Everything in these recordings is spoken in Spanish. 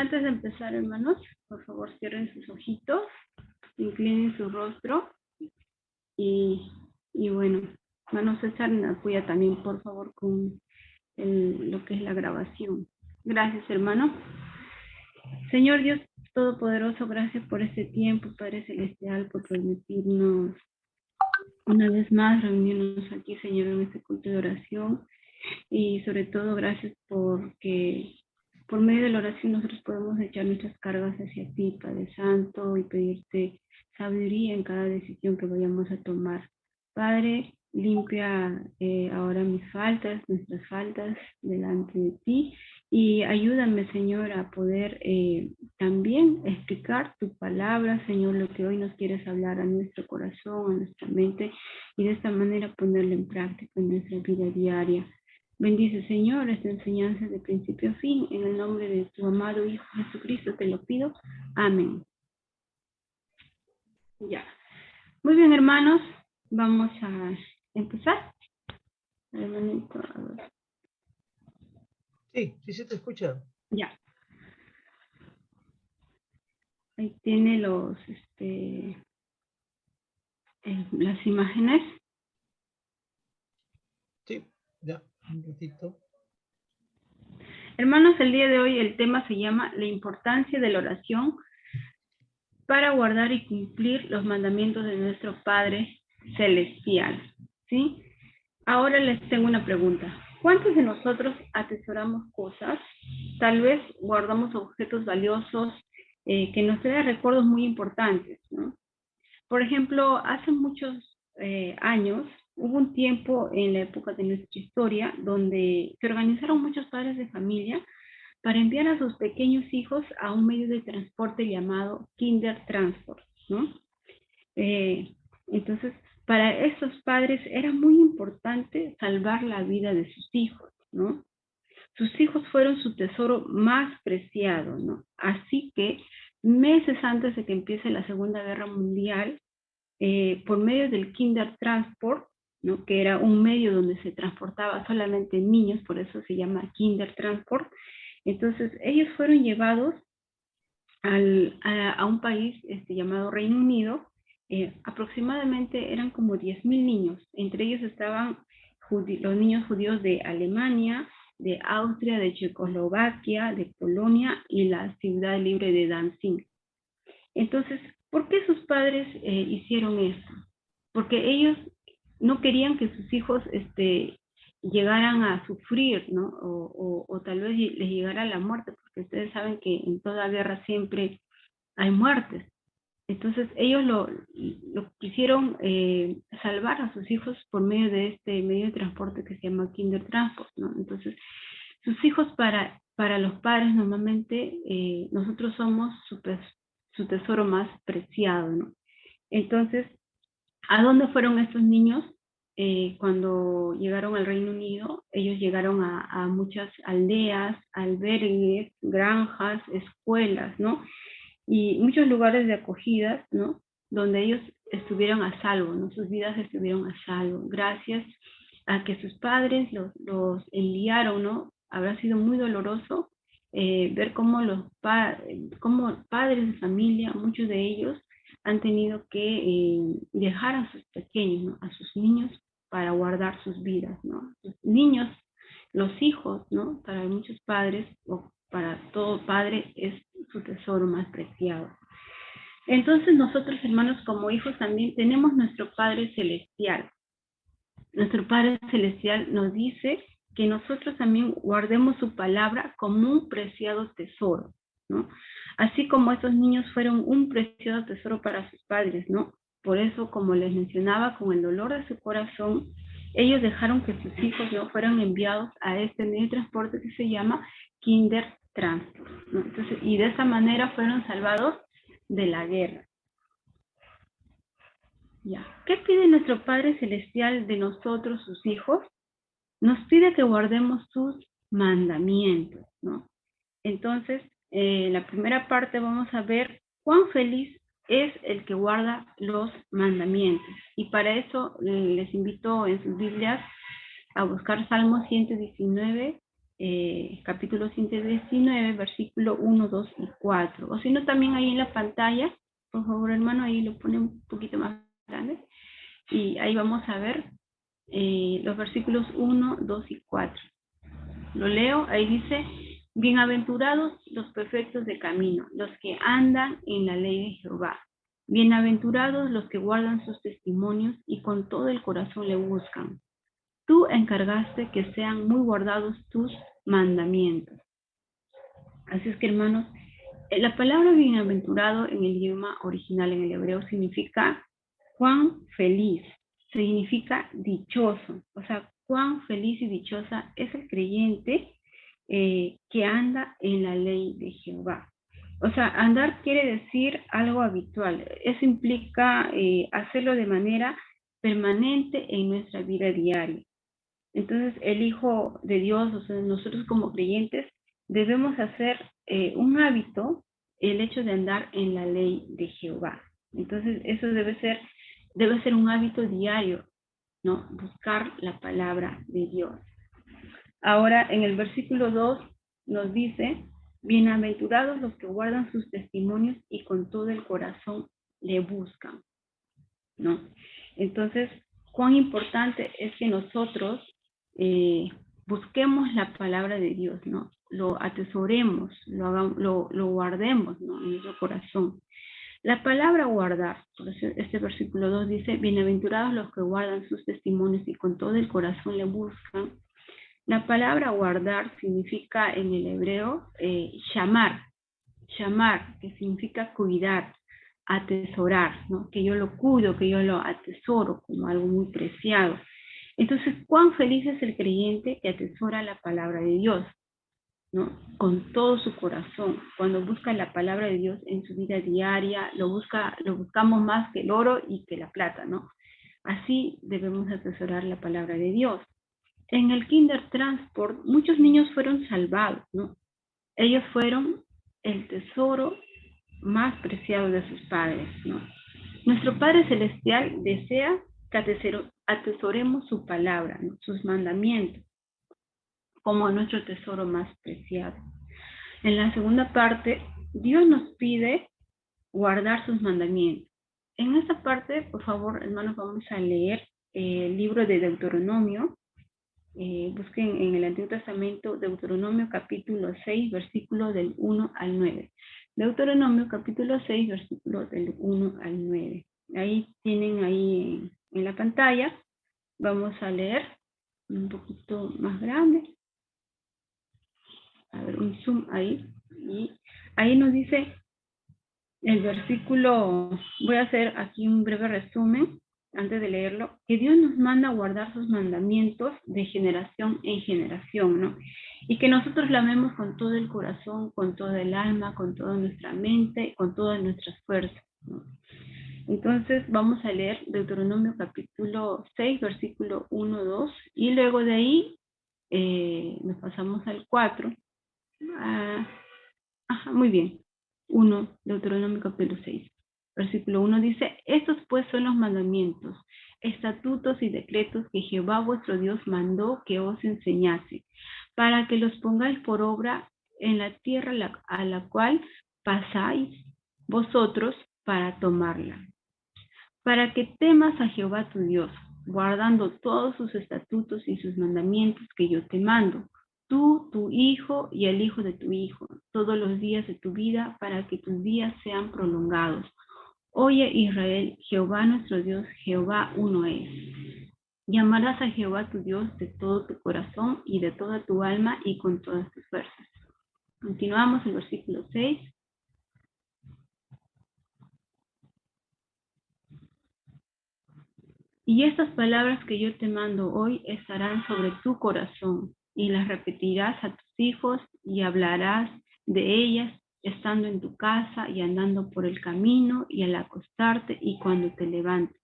antes de empezar, hermanos, por favor cierren sus ojitos, inclinen su rostro y bueno, hermano César me apoya también, por favor, con lo que es la grabación. Gracias, hermano. Señor Dios Todopoderoso, gracias por este tiempo, Padre Celestial, por permitirnos una vez más reunirnos aquí, Señor, en este culto de oración. Y sobre todo, gracias porque por medio de la oración nosotros podemos echar nuestras cargas hacia ti, Padre Santo, y pedirte sabiduría en cada decisión que vayamos a tomar. Padre, limpia ahora mis faltas, nuestras faltas delante de ti, y ayúdame, Señor, a poder también explicar tu palabra, Señor, lo que hoy nos quieres hablar a nuestro corazón, a nuestra mente, y de esta manera ponerlo en práctica en nuestra vida diaria. Bendice, Señor, esta enseñanza de principio a fin, en el nombre de tu amado Hijo Jesucristo te lo pido. Amén. Ya. Muy bien, hermanos, vamos a empezar. Hermanito, a ver. Sí, se te escucha. Ya. Ahí tiene las imágenes. Sí, ya, un ratito. Hermanos, el día de hoy el tema se llama la importancia de la oración para guardar y cumplir los mandamientos de nuestro Padre Celestial. ¿Sí? Ahora les tengo una pregunta. ¿Cuántos de nosotros atesoramos cosas? Tal vez guardamos objetos valiosos que nos traen recuerdos muy importantes, ¿no? Por ejemplo, hace muchos años, hubo un tiempo en la época de nuestra historia donde se organizaron muchos padres de familia para enviar a sus pequeños hijos a un medio de transporte llamado Kindertransport, ¿no? Entonces, para esos padres era muy importante salvar la vida de sus hijos, ¿no? Sus hijos fueron su tesoro más preciado, ¿no? Así que meses antes de que empiece la Segunda Guerra Mundial, por medio del Kindertransport, ¿no? Que era un medio donde se transportaba solamente niños, por eso se llama Kindertransport. Entonces, ellos fueron llevados a un país llamado Reino Unido. Aproximadamente eran como 10,000 niños. Entre ellos estaban los niños judíos de Alemania, de Austria, de Checoslovaquia, de Polonia y la ciudad libre de Danzig. Entonces, ¿por qué sus padres hicieron esto? Porque ellos no querían que sus hijos llegaran a sufrir, ¿no? O tal vez les llegara la muerte, porque ustedes saben que en toda guerra siempre hay muertes. Entonces ellos lo quisieron salvar a sus hijos por medio de este medio de transporte que se llama Kindertransport, ¿no? Entonces, sus hijos para los padres normalmente, nosotros somos su tesoro más preciado, ¿no? Entonces, ¿a dónde fueron estos niños? Cuando llegaron al Reino Unido, ellos llegaron a muchas aldeas, albergues, granjas, escuelas, ¿no? Y muchos lugares de acogida, ¿no? Donde ellos estuvieron a salvo, ¿no? Sus vidas estuvieron a salvo, gracias a que sus padres los enviaron, ¿no? Habrá sido muy doloroso ver cómo como padres de familia, muchos de ellos, han tenido que dejar a sus pequeños, ¿no? A sus niños para guardar sus vidas, ¿no? Los niños, los hijos, ¿no? Para muchos padres, o para todo padre, es su tesoro más preciado. Entonces nosotros, hermanos, como hijos también tenemos nuestro Padre Celestial. Nuestro Padre Celestial nos dice que nosotros también guardemos su palabra como un preciado tesoro, ¿no? Así como estos niños fueron un preciado tesoro para sus padres, ¿no? Por eso, como les mencionaba, con el dolor de su corazón, ellos dejaron que sus hijos no fueran enviados a este medio de transporte que se llama Kindertransport, ¿no? Entonces, y de esa manera fueron salvados de la guerra. Ya. ¿Qué pide nuestro Padre Celestial de nosotros, sus hijos? Nos pide que guardemos sus mandamientos, ¿no? Entonces, la primera parte vamos a ver cuán feliz es el que guarda los mandamientos. Y para eso les invito en sus Biblias a buscar Salmo 119, capítulo 119, versículo 1, 2 y 4. O si no, también ahí en la pantalla, por favor, hermano, ahí lo pone un poquito más grande. Y ahí vamos a ver los versículos 1, 2 y 4. Lo leo, ahí dice: bienaventurados los perfectos de camino, los que andan en la ley de Jehová. Bienaventurados los que guardan sus testimonios y con todo el corazón le buscan. Tú encargaste que sean muy guardados tus mandamientos. Así es que, hermanos, la palabra bienaventurado en el idioma original, en el hebreo, significa cuán feliz, significa dichoso. O sea, cuán feliz y dichosa es el creyente que anda en la ley de Jehová. O sea, andar quiere decir algo habitual. Eso implica hacerlo de manera permanente en nuestra vida diaria. Entonces, el Hijo de Dios, o sea, nosotros como creyentes, debemos hacer un hábito el hecho de andar en la ley de Jehová. Entonces, eso debe ser un hábito diario, ¿no? Buscar la palabra de Dios. Ahora, en el versículo 2 nos dice: bienaventurados los que guardan sus testimonios y con todo el corazón le buscan, ¿no? Entonces, cuán importante es que nosotros busquemos la palabra de Dios, ¿no? Lo atesoremos, lo guardemos, ¿no? En nuestro corazón. La palabra guardar, por eso este versículo 2 dice: bienaventurados los que guardan sus testimonios y con todo el corazón le buscan. La palabra guardar significa en el hebreo shamar, que significa cuidar, atesorar, ¿no? Que yo lo cuido, que yo lo atesoro como algo muy preciado. Entonces, cuán feliz es el creyente que atesora la palabra de Dios, ¿no? Con todo su corazón. Cuando busca la palabra de Dios en su vida diaria, lo buscamos más que el oro y que la plata, ¿no? Así debemos atesorar la palabra de Dios. En el Kinder Transport, muchos niños fueron salvados, ¿no? Ellos fueron el tesoro más preciado de sus padres, ¿no? Nuestro Padre Celestial desea que atesoremos su palabra, ¿no? Sus mandamientos, como nuestro tesoro más preciado. En la segunda parte, Dios nos pide guardar sus mandamientos. En esta parte, por favor, hermanos, vamos a leer el libro de Deuteronomio. Busquen en el Antiguo Testamento Deuteronomio capítulo 6, versículo del 1 al 9. Deuteronomio capítulo 6, versículo del 1 al 9. Ahí tienen ahí en la pantalla. Vamos a leer un poquito más grande. A ver, un zoom ahí. Y ahí nos dice el versículo, voy a hacer aquí un breve resumen antes de leerlo, que Dios nos manda a guardar sus mandamientos de generación en generación, ¿no? Y que nosotros la amemos con todo el corazón, con todo el alma, con toda nuestra mente, con todas nuestras fuerzas, ¿no? Entonces vamos a leer Deuteronomio capítulo 6, versículo 1, 2, y luego de ahí nos pasamos al 4. Muy bien. 1, Deuteronomio capítulo 6. Versículo 1 dice: estos pues son los mandamientos, estatutos y decretos que Jehová vuestro Dios mandó que os enseñase, para que los pongáis por obra en la tierra a la cual pasáis vosotros para tomarla. Para que temas a Jehová tu Dios, guardando todos sus estatutos y sus mandamientos que yo te mando, tú, tu hijo y el hijo de tu hijo, todos los días de tu vida, para que tus días sean prolongados. Oye, Israel, Jehová nuestro Dios, Jehová uno es. Llamarás a Jehová tu Dios de todo tu corazón y de toda tu alma y con todas tus fuerzas. Continuamos el versículo 6. Y estas palabras que yo te mando hoy estarán sobre tu corazón, y las repetirás a tus hijos, y hablarás de ellas estando en tu casa y andando por el camino y al acostarte y cuando te levantes.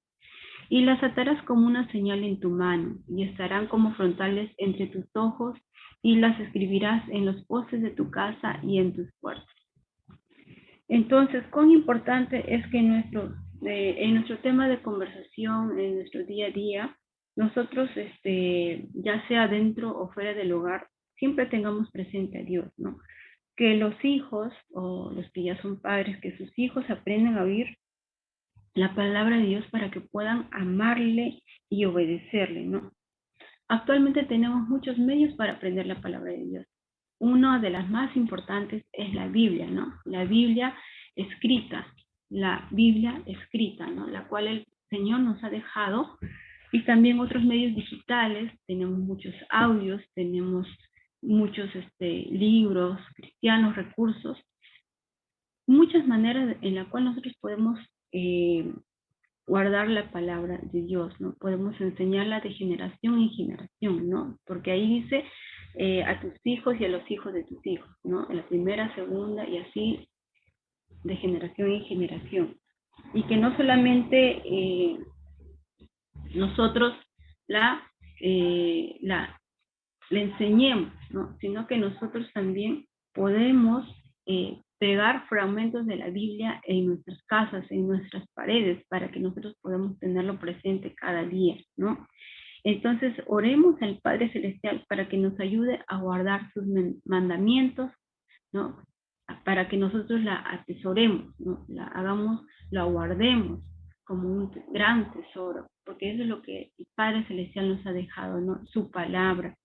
Y las atarás como una señal en tu mano, y estarán como frontales entre tus ojos, y las escribirás en los postes de tu casa y en tus puertas. Entonces, cuán importante es que en nuestro tema de conversación, en nuestro día a día, nosotros, ya sea dentro o fuera del hogar, siempre tengamos presente a Dios, ¿no? Que los hijos, o los que ya son padres, que sus hijos aprendan a oír la palabra de Dios para que puedan amarle y obedecerle, ¿no? Actualmente tenemos muchos medios para aprender la palabra de Dios. Una de las más importantes es la Biblia, ¿no? La Biblia escrita, ¿no? La cual el Señor nos ha dejado, y también otros medios digitales. Tenemos muchos audios, tenemos muchos libros cristianos, recursos, muchas maneras en las cuales nosotros podemos guardar la palabra de Dios, ¿no? Podemos enseñarla de generación en generación, ¿no? Porque ahí dice a tus hijos y a los hijos de tus hijos, ¿no? En la primera, segunda y así de generación en generación. Y que no solamente nosotros la enseñemos, ¿no? Sino que nosotros también podemos pegar fragmentos de la Biblia en nuestras casas, en nuestras paredes, para que nosotros podamos tenerlo presente cada día, ¿no? Entonces, oremos al Padre Celestial para que nos ayude a guardar sus mandamientos, ¿no? Para que nosotros la atesoremos, ¿no? La guardemos como un gran tesoro, porque eso es lo que el Padre Celestial nos ha dejado, ¿no? Su palabra.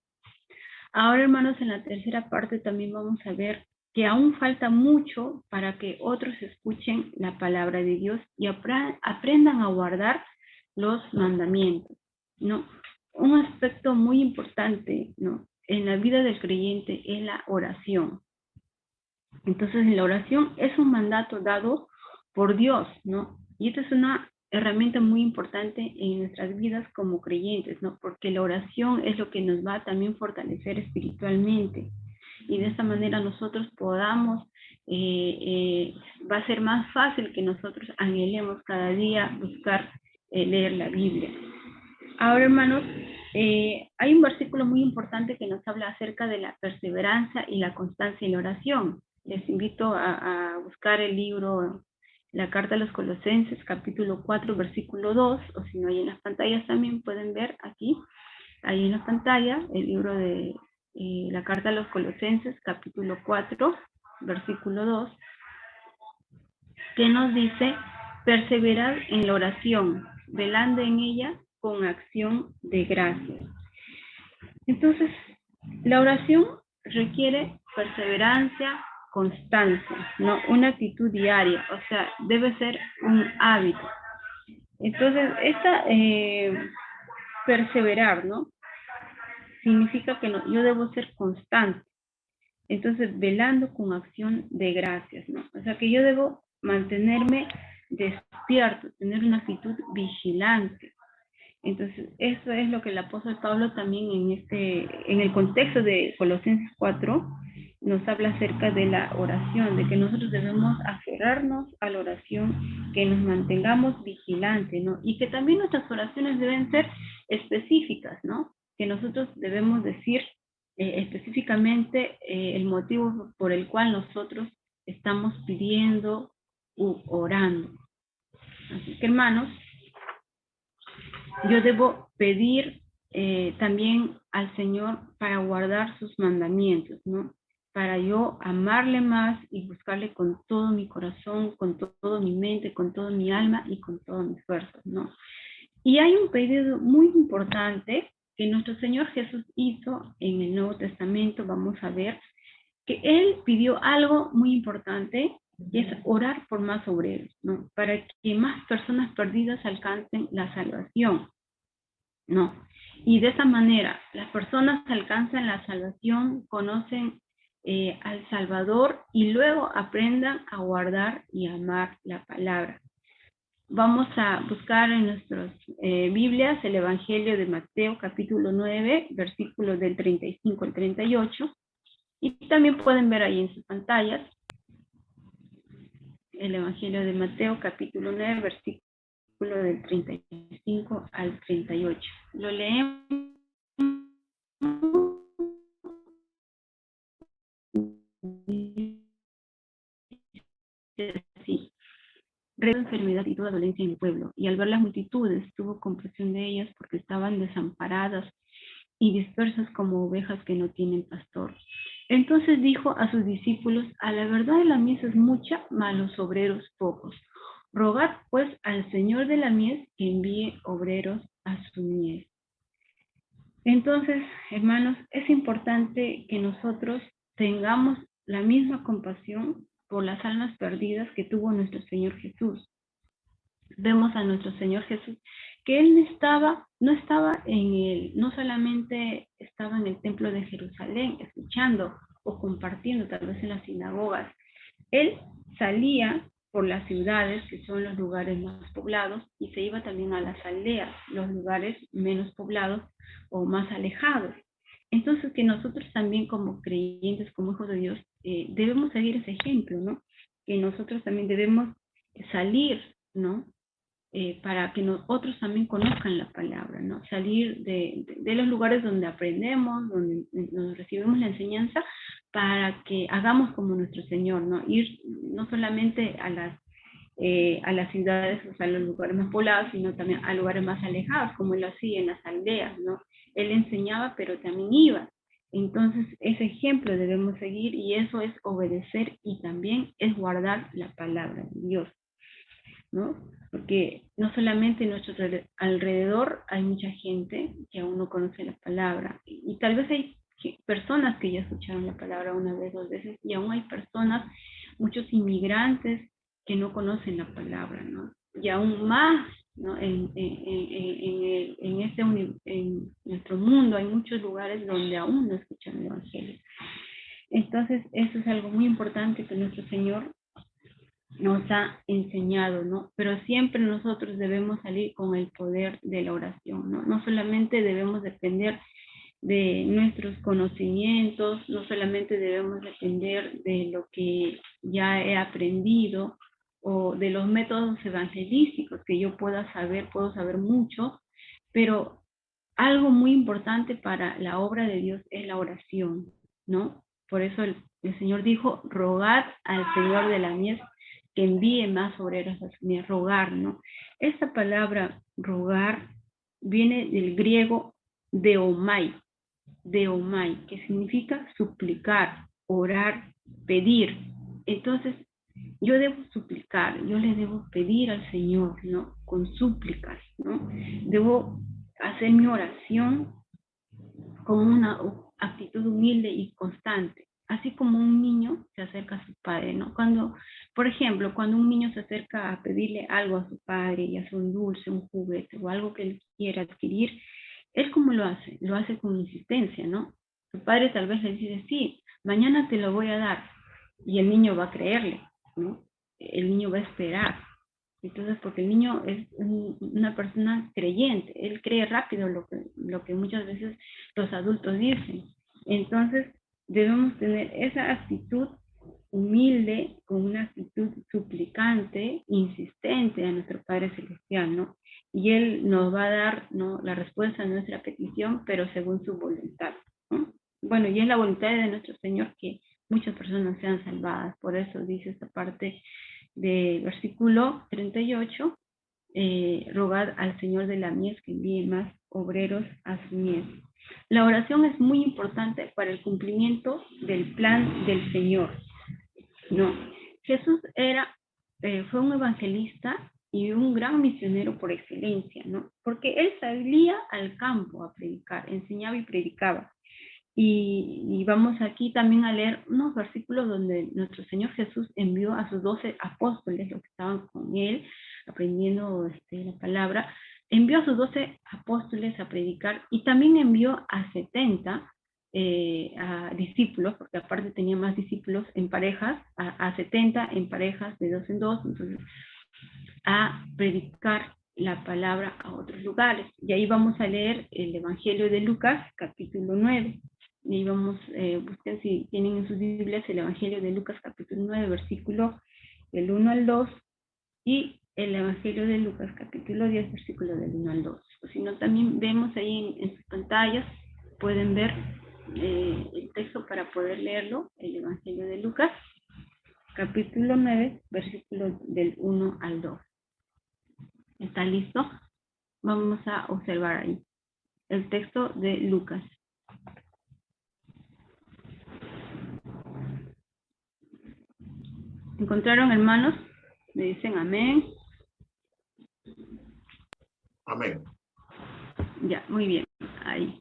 Ahora, hermanos, en la tercera parte también vamos a ver que aún falta mucho para que otros escuchen la palabra de Dios y aprendan a guardar los mandamientos, ¿no? Un aspecto muy importante, ¿no?, en la vida del creyente es la oración. Entonces, la oración es un mandato dado por Dios, ¿no? Y esta es una herramienta muy importante en nuestras vidas como creyentes, ¿no? Porque la oración es lo que nos va a también fortalecer espiritualmente. Y de esta manera nosotros podamos, va a ser más fácil que nosotros anhelemos cada día buscar leer la Biblia. Ahora, hermanos, hay un versículo muy importante que nos habla acerca de la perseverancia y la constancia en la oración. Les invito a buscar el libro, la carta a los Colosenses, capítulo 4, versículo 2, o si no hay en las pantallas también pueden ver aquí, ahí en la pantalla, el libro de la carta a los Colosenses, capítulo 4, versículo 2, que nos dice: perseverar en la oración, velando en ella con acción de gracias. Entonces, la oración requiere perseverancia, constancia, ¿no? Una actitud diaria, o sea, debe ser un hábito. Entonces, perseverar, ¿no?, significa que yo debo ser constante. Entonces, velando con acción de gracias, ¿no? O sea, que yo debo mantenerme despierto, tener una actitud vigilante. Entonces, eso es lo que el apóstol Pablo también en el contexto de Colosenses 4, nos habla acerca de la oración, de que nosotros debemos aferrarnos a la oración, que nos mantengamos vigilantes, ¿no? Y que también nuestras oraciones deben ser específicas, ¿no? Que nosotros debemos decir específicamente el motivo por el cual nosotros estamos pidiendo u orando. Así que, hermanos, yo debo pedir también al Señor para guardar sus mandamientos, ¿no? Para yo amarle más y buscarle con todo mi corazón, con toda mi mente, con toda mi alma y con todas mis fuerzas, ¿no? Y hay un pedido muy importante que nuestro Señor Jesús hizo en el Nuevo Testamento. Vamos a ver que Él pidió algo muy importante, y es orar por más obreros, ¿no? Para que más personas perdidas alcancen la salvación, ¿no? Y de esa manera, las personas alcanzan la salvación, conocen al Salvador y luego aprendan a guardar y amar la palabra. Vamos a buscar en nuestras Biblias el Evangelio de Mateo, capítulo 9, versículos del 35 al 38. Y también pueden ver ahí en sus pantallas el Evangelio de Mateo, capítulo 9, versículo del 35 al 38. Lo leemos así: reo enfermedad y toda dolencia en el pueblo, y al ver las multitudes tuvo compasión de ellas porque estaban desamparadas y dispersas como ovejas que no tienen pastor. Entonces dijo a sus discípulos, a la verdad la mies es mucha, mas los obreros pocos. Rogad pues al Señor de la mies que envíe obreros a su mies. Entonces, hermanos, es importante que nosotros tengamos la misma compasión por las almas perdidas que tuvo nuestro Señor Jesús. Vemos a nuestro Señor Jesús que él no solamente estaba en el templo de Jerusalén escuchando o compartiendo tal vez en las sinagogas. Él salía por las ciudades, que son los lugares más poblados, y se iba también a las aldeas, los lugares menos poblados o más alejados. Entonces, que nosotros también como creyentes, como hijos de Dios, debemos seguir ese ejemplo, ¿no? Que nosotros también debemos salir, ¿no? Para que nosotros también conozcan la palabra, ¿no? Salir de los lugares donde aprendemos, donde nos recibimos la enseñanza, para que hagamos como nuestro Señor, ¿no? Ir no solamente a las ciudades, o sea, a los lugares más poblados, sino también a lugares más alejados, como él lo hacía en las aldeas, ¿no? Él enseñaba, pero también iba. Entonces, ese ejemplo debemos seguir y eso es obedecer y también es guardar la palabra de Dios, ¿no? Porque no solamente en nuestro alrededor hay mucha gente que aún no conoce la palabra y tal vez hay personas que ya escucharon la palabra una vez, dos veces, y aún hay personas, muchos inmigrantes que no conocen la palabra, ¿no? Y aún más, ¿no? En nuestro mundo hay muchos lugares donde aún no escuchan el Evangelio. Entonces, eso es algo muy importante que nuestro Señor nos ha enseñado, ¿no? Pero siempre nosotros debemos salir con el poder de la oración, ¿no? No solamente debemos depender de nuestros conocimientos, no solamente debemos depender de lo que ya he aprendido o de los métodos evangelísticos que yo puedo saber mucho, pero algo muy importante para la obra de Dios es la oración, ¿no? Por eso el Señor dijo, rogad al Señor de la mies que envíe más obreros a su mies, rogar, ¿no? Esta palabra rogar viene del griego deomai, que significa suplicar, orar, pedir. Entonces, yo debo suplicar, yo le debo pedir al Señor, ¿no? Con súplicas, ¿no? Debo hacer mi oración con una actitud humilde y constante, así como un niño se acerca a su padre, ¿no? Por ejemplo, cuando un niño se acerca a pedirle algo a su padre, ya sea un dulce, un juguete o algo que él quiera adquirir, él cómo lo hace? Lo hace con insistencia, ¿no? Su padre tal vez le dice, sí, mañana te lo voy a dar, y el niño va a creerle, ¿no? El niño va a esperar. Entonces, porque el niño es una persona creyente, él cree rápido lo que muchas veces los adultos dicen. Entonces, debemos tener esa actitud humilde, con una actitud suplicante, insistente a nuestro Padre Celestial, ¿no? Y Él nos va a dar, ¿no?, la respuesta a nuestra petición, pero según su voluntad, ¿no? Bueno, y es la voluntad de nuestro Señor que muchas personas sean salvadas. Por eso dice esta parte de versículo 38, rogad al Señor de la mies que envíe más obreros a su mies. La oración es muy importante para el cumplimiento del plan del Señor, ¿no? Jesús fue un evangelista y un gran misionero por excelencia, ¿no? Porque él salía al campo a predicar, enseñaba y predicaba. Y vamos aquí también a leer unos versículos donde nuestro Señor Jesús envió a sus 12 apóstoles, los que estaban con él, aprendiendo la palabra, envió a sus 12 apóstoles a predicar y también envió a 70 a discípulos, porque aparte tenía más discípulos en parejas, a 70 en parejas de 2 en 2, entonces a predicar la palabra a otros lugares. Y ahí vamos a leer el Evangelio de Lucas, capítulo 9. Y vamos, busquen si tienen en sus Biblias el Evangelio de Lucas, capítulo 9, versículo del 1 al 2, y el Evangelio de Lucas, capítulo 10, versículo del 1 al 2. O si no, también vemos ahí en sus pantallas, pueden ver el texto para poder leerlo, el Evangelio de Lucas, capítulo 9, versículo del 1 al 2. ¿Está listo? Vamos a observar ahí. el texto de Lucas. ¿Encontraron, hermanos? Me dicen amén. Amén. Ya, muy bien. Ahí.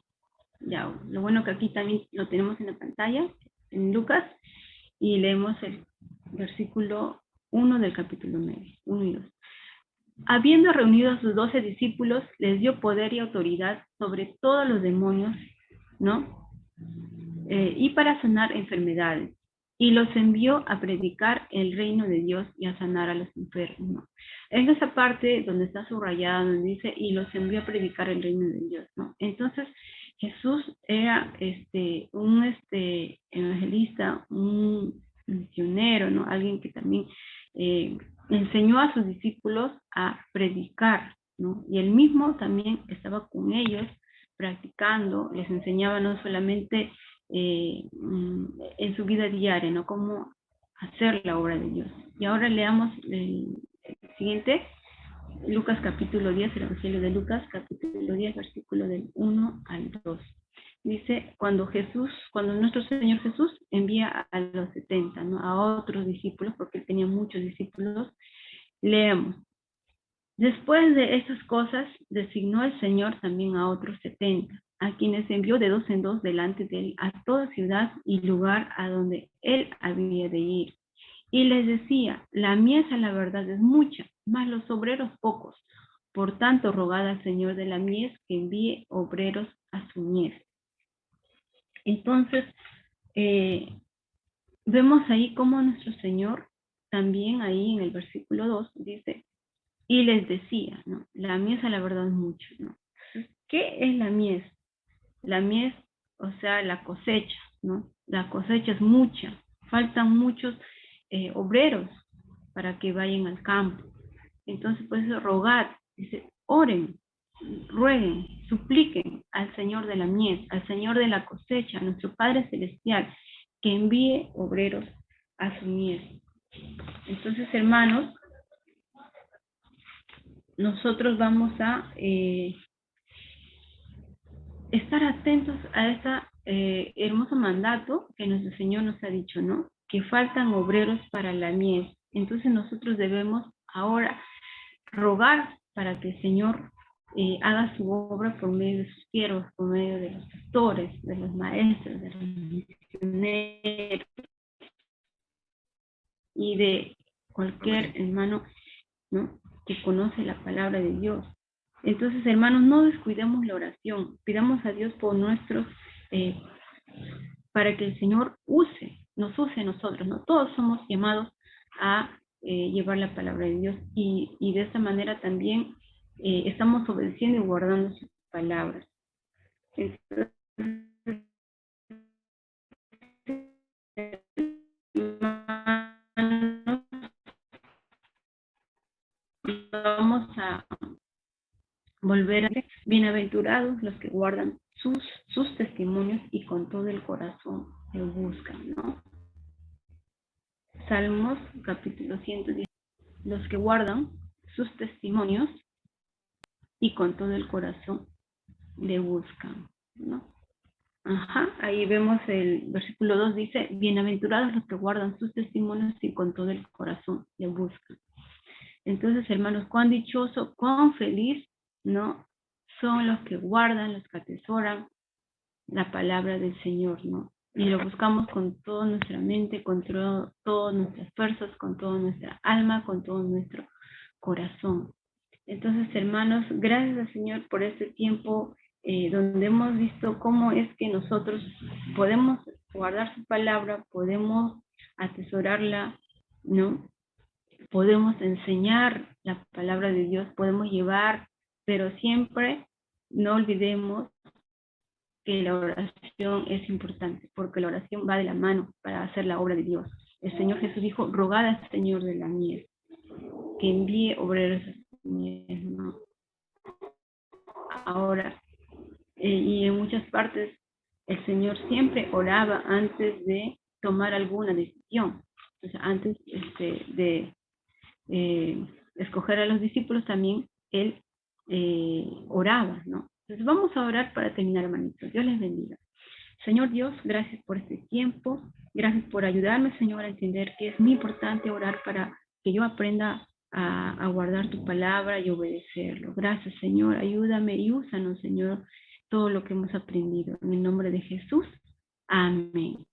Ya, lo bueno que aquí también lo tenemos en la pantalla, en Lucas, y leemos el versículo 1 del capítulo 9, 1 y 2. Habiendo reunido a sus 12 discípulos, les dio poder y autoridad sobre todos los demonios, ¿no? Y para sanar enfermedades. Y los envió a predicar el reino de Dios y a sanar a los enfermos, ¿no? En esa parte donde está subrayado, donde dice, y los envió a predicar el reino de Dios, ¿no? Entonces, Jesús era un evangelista, un misionero, ¿no? Alguien que también enseñó a sus discípulos a predicar, ¿no? Y él mismo también estaba con ellos practicando, les enseñaba no solamente en su vida diaria, ¿no? Cómo hacer la obra de Dios. Y ahora leamos el siguiente, Lucas capítulo 10, el Evangelio de Lucas capítulo 10, versículo del 1 al 2. Dice, cuando nuestro Señor Jesús envía a los 70, ¿no? A otros discípulos, porque él tenía muchos discípulos, leemos. Después de estas cosas, designó el Señor también a otros 70, a quienes envió de 2 en 2 delante de él a toda ciudad y lugar a donde él había de ir. Y les decía, la mies a la verdad es mucha, mas los obreros pocos. Por tanto, rogad al Señor de la mies que envíe obreros a su mies. Entonces, vemos ahí cómo nuestro Señor, también ahí en el versículo 2, dice, y les decía, ¿no? La mies a la verdad es mucho, ¿no? ¿Qué es la mies? La mies, o sea, la cosecha, ¿no? La cosecha es mucha, faltan muchos obreros para que vayan al campo. Entonces, pues, rogad, dice, oren, rueguen, supliquen al Señor de la mies, al Señor de la cosecha, a nuestro Padre Celestial, que envíe obreros a su mies. Entonces, hermanos, nosotros vamos a estar atentos a este hermoso mandato que nuestro Señor nos ha dicho, ¿no? Que faltan obreros para la mies. Entonces nosotros debemos ahora rogar para que el Señor haga su obra por medio de sus siervos, por medio de los pastores, de los maestros, de los misioneros y de cualquier hermano, ¿no? Que conoce la palabra de Dios. Entonces, hermanos, no descuidemos la oración, pidamos a Dios por nuestros, para que el Señor nos use a nosotros, ¿no? Todos somos llamados a llevar la palabra de Dios y de esa manera también estamos obedeciendo y guardando sus palabras. Entonces, vamos a volver a ser bienaventurados los que guardan sus testimonios y con todo el corazón lo buscan, ¿no? Salmos capítulo 110. Los que guardan sus testimonios y con todo el corazón le buscan, ¿no? Ajá, ahí vemos el versículo 2 dice, bienaventurados los que guardan sus testimonios y con todo el corazón le buscan. Entonces, hermanos, cuán dichoso, cuán feliz, ¿no? Son los que guardan, los que atesoran la palabra del Señor, ¿no? Y lo buscamos con toda nuestra mente, con todas nuestras fuerzas, con toda nuestra alma, con todo nuestro corazón. Entonces, hermanos, gracias al Señor por este tiempo donde hemos visto cómo es que nosotros podemos guardar su palabra, podemos atesorarla, ¿no? Podemos enseñar la palabra de Dios, podemos llevar, pero siempre no olvidemos que la oración es importante, porque la oración va de la mano para hacer la obra de Dios. El Señor Jesús dijo, rogad al Señor de la mies, que envíe obreros a su mies, ¿no? Ahora, y en muchas partes, el Señor siempre oraba antes de tomar alguna decisión. O sea, antes de escoger a los discípulos también, Él oraba, ¿no? Entonces vamos a orar para terminar, hermanitos. Dios les bendiga. Señor Dios, gracias por este tiempo. Gracias por ayudarme, Señor, a entender que es muy importante orar para que yo aprenda a guardar tu palabra y obedecerlo. Gracias, Señor. Ayúdame y úsanos, Señor, todo lo que hemos aprendido. En el nombre de Jesús. Amén.